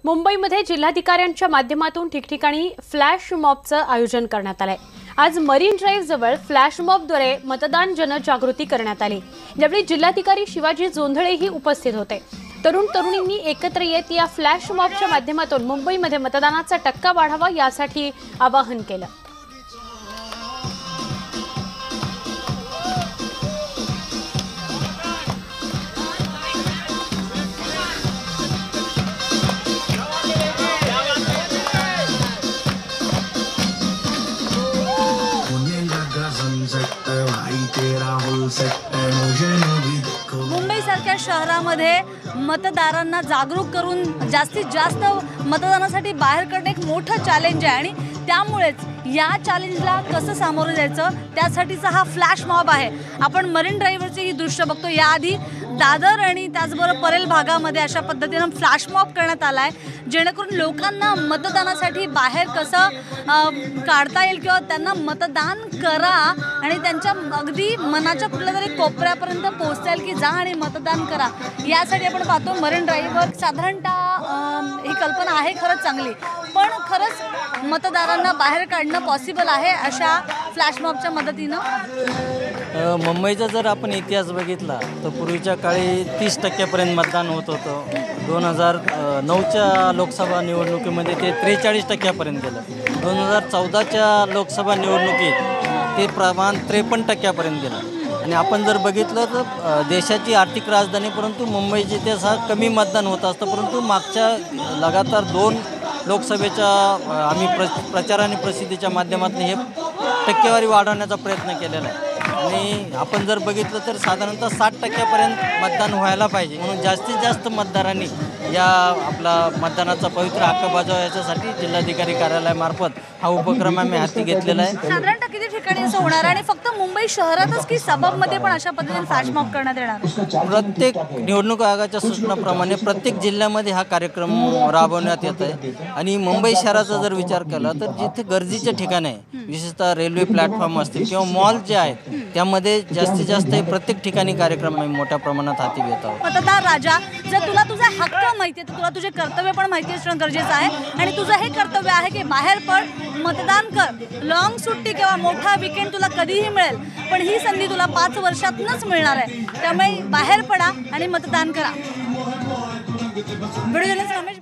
मुंबईमध्ये जिल्हाधिकाऱ्यांच्या माध्यमातून ठिकठिकाणी फ्लॅश मॉबचं आयोजन करण्यात आलंय। आज मरीन ड्राईव्ह जवळ फ्लॅश मॉबद्वारे मतदान जनजागृती करण्यात आली। यावेळी जिल्हाधिकारी शिवाजी जोंधळेही उपस्थित होते। तरुण तरुणींनी एकत्र येत या फ्लॅश मॉबच्या माध्यमातून मुंबईमध्ये मतदानाचा टक्का वाढावा यासाठी आवाहन केलं। मुंबई सारख्या शहरामध्ये मतदारांना जागरूक करून जास्तीत जास्त मतदानासाठी बाहेर काढणे एक मोठं चॅलेंज आहे आणि त्यामुळेच या चॅलेंजला कसं सामोरं जायचं त्यासाठीचा हा फ्लॅश मॉब आहे। आपण मरीन ड्राईव्हवरची ही दृश्य बघतो। याआधी दादर आणि त्याचबरोबर परेल भागामध्ये अशा पद्धतीनं फ्लॅश मॉब करण्यात आला आहे, जेणेकरून लोकांना मतदानासाठी बाहेर कसं काढता येईल किंवा त्यांना मतदान करा आणि त्यांच्या अगदी मनाच्या कुठल्या तरी कोपऱ्यापर्यंत पोहोचता येईल की जा आणि मतदान करा। यासाठी आपण पाहतो मरीन ड्राईव्हवर साधारणतः ही कल्पना आहे खरंच चांगली, पण खरंच मतदारांना बाहेर काढणं पॉसिबल आहे अशा फ्लॅश मॉबच्या मदतीनं। मुंबईचा जर आपण इतिहास बघितला तर पूर्वीच्या काळी 30% मतदान होत होतं। 2009च्या लोकसभा निवडणुकीमध्ये ते 43% गेलं। 2014च्या लोकसभा निवडणुकीत ते प्रमाण 53% गेलं। आणि आपण जर बघितलं तर देशाची आर्थिक राजधानी परंतु मुंबईच्या इतिहासात कमी मतदान होत असतं, परंतु मागच्या लगातार 2 लोकसभेच्या आम्ही प्रचार आणि प्रसिद्धीच्या माध्यमातून हे टक्केवारी वाढवण्याचा प्रयत्न केलेला आहे। आणि आपण जर बघितलं तर साधारणतः 60% मतदान व्हायला पाहिजे, म्हणून जास्तीत जास्त मतदारांनी या आपला मतदानाचा पवित्र हक्क बजावा याच्यासाठी जिल्हाधिकारी कार्यालयामार्फत हा उपक्रम आम्ही हाती घेतलेला आहे। साधारणतः किती ठिकाणी असं होणार आणि फक्त मुंबई शहरातच की सबबमध्ये पण अशा पद्धतीने फ्लॅश मॉब करण्यात येणार? प्रत्येक निवडणूक आयोगाच्या सूचनाप्रमाणे प्रत्येक जिल्ह्यामध्ये हा कार्यक्रम राबवण्यात येत आहे। आणि मुंबई शहराचा जर विचार केला तर जिथे गर्दीचे ठिकाण आहे, विशेषतः रेल्वे प्लॅटफॉर्म असतील किंवा मॉल जे आहेत त्यामध्ये जास्तीत जास्त प्रत्येक ठिकाणी कार्यक्रम आम्ही मोठ्या प्रमाणात हाती घेत आहोत। मतदार राजा, जर तुला तुझा हक्क माहिती आहे तर तुला तुझे कर्तव्य पण माहिती असणं गरजेचं आहे आणि तुझं हे कर्तव्य आहे की बाहेर पड, मतदान कर। लॉंग सुट्टी किंवा मोठा वीकेंड तुला कधीही मिळेल, पण ही संधी तुला 5 वर्षातूनच मिळणार आहे। त्यामुळे बाहेर पडा आणि मतदान करा। Video journalist Ramesh